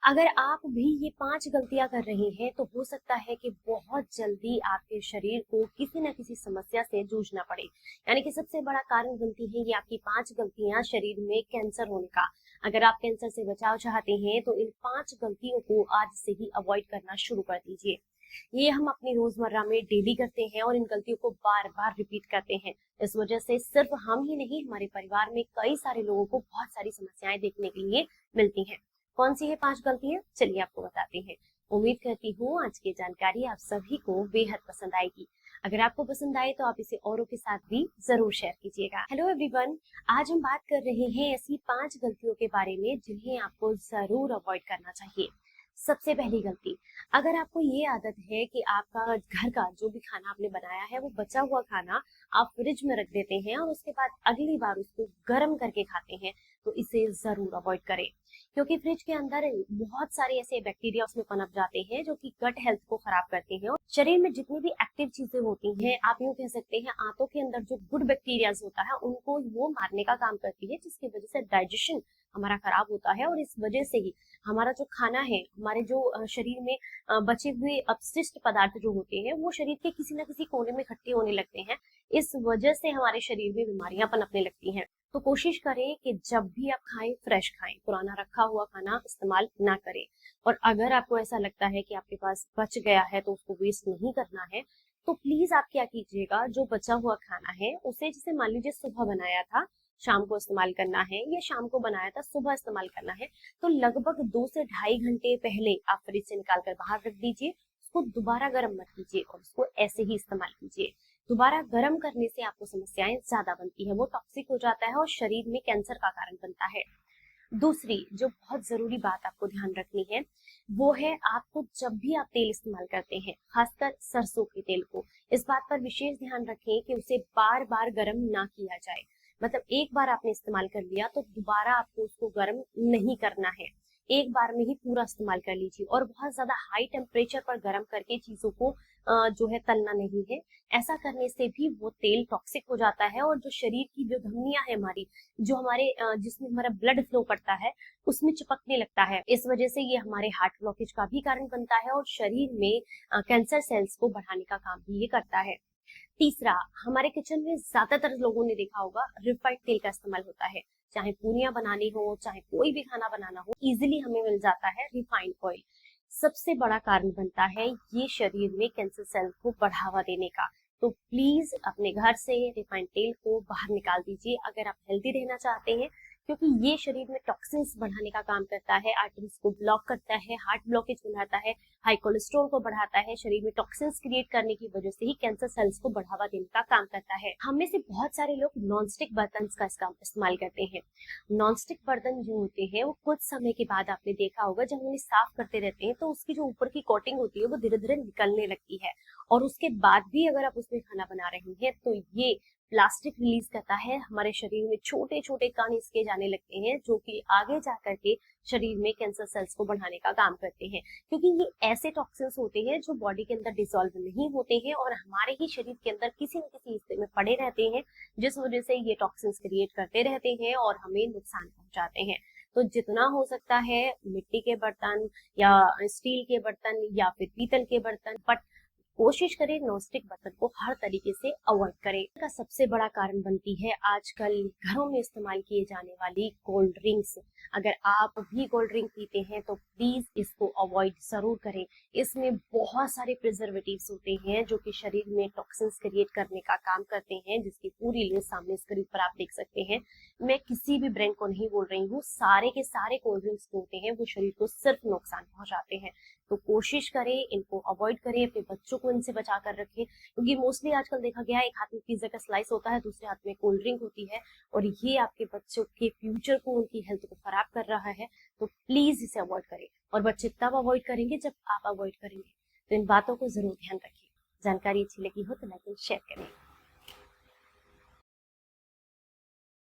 अगर आप भी ये 5 गलतियां कर रहे हैं तो हो सकता है कि बहुत जल्दी आपके शरीर को किसी न किसी समस्या से जूझना पड़े। यानी कि सबसे बड़ा कारण बनती है ये आपकी 5 गलतियां शरीर में कैंसर होने का। अगर आप कैंसर से बचाव चाहते हैं तो इन 5 गलतियों को आज से ही अवॉइड करना शुरू कर दीजिए। ये हम अपनी रोजमर्रा में डेली करते हैं और इन गलतियों को बार बार रिपीट करते हैं। इस वजह से सिर्फ हम ही नहीं, हमारे परिवार में कई सारे लोगों को बहुत सारी समस्याएं देखने के लिए मिलती हैं। कौन सी है 5 गलतियां, चलिए आपको बताते हैं। उम्मीद करती हूँ आज की जानकारी आप सभी को बेहद पसंद आएगी। अगर आपको पसंद आए तो आप इसे औरों के साथ भी जरूर शेयर कीजिएगा। हेलो एवरीवन, आज हम बात कर रहे हैं ऐसी 5 गलतियों के बारे में जिन्हें आपको जरूर अवॉइड करना चाहिए। सबसे पहली गलती, अगर आपको ये आदत है कि आपका घर का जो भी खाना आपने बनाया है वो बचा हुआ खाना आप फ्रिज में रख देते हैं और उसके बाद अगली बार उसको गर्म करके खाते हैं, तो इसे जरूर अवॉइड करें। क्योंकि फ्रिज के अंदर बहुत सारे ऐसे बैक्टीरिया उसमें पनप जाते हैं जो कि गट हेल्थ को खराब करते हैं और शरीर में जितनी भी एक्टिव चीजें होती हैं, आप यूं कह सकते हैं आंतों के अंदर जो गुड बैक्टीरिया होता है उनको वो मारने का काम करती है, जिसकी वजह से डाइजेशन हमारा खराब होता है और इस वजह से ही हमारा जो खाना है, हमारे जो शरीर में बचे हुए अपशिष्ट पदार्थ जो होते हैं वो शरीर के किसी न किसी कोने में इकट्ठे होने लगते हैं। इस वजह से हमारे शरीर में बीमारियां पनपने लगती हैं। तो कोशिश करें कि जब भी आप खाएं फ्रेश खाएं, पुराना रखा हुआ खाना इस्तेमाल ना करें। और अगर आपको ऐसा लगता है कि आपके पास बच गया है तो उसको वेस्ट नहीं करना है, तो प्लीज आप क्या कीजिएगा, जो बचा हुआ खाना है उसे, जैसे मान लीजिए सुबह बनाया था शाम को इस्तेमाल करना है या शाम को बनाया था सुबह इस्तेमाल करना है, तो लगभग 2 से ढाई घंटे पहले आप फ्रिज से निकाल कर बाहर रख दीजिए। उसको दोबारा गर्म मत कीजिए और उसको ऐसे ही इस्तेमाल कीजिए। दोबारा गर्म करने से आपको समस्याएं ज्यादा बनती है, वो टॉक्सिक हो जाता है और शरीर में कैंसर का कारण बनता है। दूसरी जो बहुत जरूरी बात आपको ध्यान रखनी है वो है, आपको जब भी आप तेल इस्तेमाल करते हैं, खासकर सरसों के तेल को, इस बात पर विशेष ध्यान रखें कि उसे बार बार गर्म ना किया जाए। मतलब एक बार आपने इस्तेमाल कर लिया तो दोबारा आपको उसको गर्म नहीं करना है, एक बार में ही पूरा इस्तेमाल कर लीजिए। और बहुत ज्यादा हाई टेम्परेचर पर गर्म करके चीजों को जो है तलना नहीं है। ऐसा करने से भी वो तेल टॉक्सिक हो जाता है और जो शरीर की जो धमनियां है हमारी, जो हमारे जिसमें हमारा ब्लड फ्लो करता है, उसमें चिपकने लगता है। इस वजह से ये हमारे हार्ट ब्लॉकेज का भी कारण बनता है और शरीर में कैंसर सेल्स को बढ़ाने का काम भी ये करता है। तीसरा, हमारे किचन में ज्यादातर लोगों ने देखा होगा रिफाइंड तेल का इस्तेमाल होता है। चाहे पूरियां बनानी हो, चाहे कोई भी खाना बनाना हो, इजीली हमें मिल जाता है रिफाइंड ऑयल। सबसे बड़ा कारण बनता है ये शरीर में कैंसर सेल को बढ़ावा देने का। तो प्लीज अपने घर से रिफाइंड तेल को बाहर निकाल दीजिए अगर आप हेल्दी रहना चाहते हैं, क्योंकि ये शरीर में टॉक्सिन्स बढ़ाने का काम करता है, आर्टरीज को ब्लॉक करता है, हार्ट ब्लॉकेज बनाता है, हाई कोलेस्ट्रॉल को बढ़ाता है, शरीर में टॉक्सिन्स क्रिएट करने की वजह से ही कैंसर सेल्स को बढ़ावा देने का काम करता है। हम में से बहुत सारे लोग नॉनस्टिक बर्तन का इस्तेमाल करते हैं। नॉनस्टिक बर्तन जो होते हैं वो कुछ समय के बाद आपने देखा होगा, जब उन्हें साफ करते रहते हैं तो उसकी जो ऊपर की कोटिंग होती है वो धीरे धीरे निकलने लगती है। और उसके बाद भी अगर आप उसमें खाना बना रहे हैं तो ये प्लास्टिक रिलीज करता है, हमारे शरीर में छोटे छोटे कण इसके जाने लगते हैं जो कि आगे जा करके शरीर में कैंसर सेल्स को बढ़ाने का काम करते हैं। क्योंकि ये ऐसे टॉक्सिन्स होते हैं जो बॉडी के अंदर डिसॉल्व नहीं होते हैं और हमारे ही शरीर के अंदर किसी न किसी हिस्से में पड़े रहते हैं, जिस वजह से ये टॉक्सिन्स क्रिएट करते रहते हैं और हमें नुकसान पहुंचाते हैं। तो जितना हो सकता है मिट्टी के बर्तन या स्टील के बर्तन या फिर पीतल के बर्तन, बट कोशिश करें नॉनस्टिक बर्तन को हर तरीके से अवॉइड करें। का सबसे बड़ा कारण बनती है आजकल घरों में इस्तेमाल किए जाने वाली कोल्ड ड्रिंक्स। अगर आप भी कोल्ड ड्रिंक पीते हैं तो प्लीज इसको अवॉइड जरूर करें। इसमें बहुत सारे प्रिजर्वेटिव्स होते हैं जो कि शरीर में टॉक्सिन्स क्रिएट करने का काम करते हैं, जिसकी पूरी लिस्ट सामने स्क्रीन पर आप देख सकते हैं। मैं किसी भी ब्रांड को नहीं बोल रही हूँ, सारे के सारे कोल्ड ड्रिंक्स होते हैं वो शरीर को सिर्फ नुकसान पहुंचाते हैं। तो कोशिश करें इनको अवॉइड करें, अपने बच्चों को इनसे बचा कर रखें, क्योंकि मोस्टली आजकल देखा गया है एक हाथ में पिज्जा का स्लाइस होता है, दूसरे हाथ में कोल्ड ड्रिंक होती है और ये आपके बच्चों के फ्यूचर को, उनकी हेल्थ को खराब कर रहा है। तो प्लीज इसे अवॉइड करें और बच्चे तब अवॉइड करेंगे जब आप अवॉइड करेंगे। तो इन बातों को जरूर ध्यान रखिए। जानकारी अच्छी लगी हो तो लाइक एंड शेयर करें।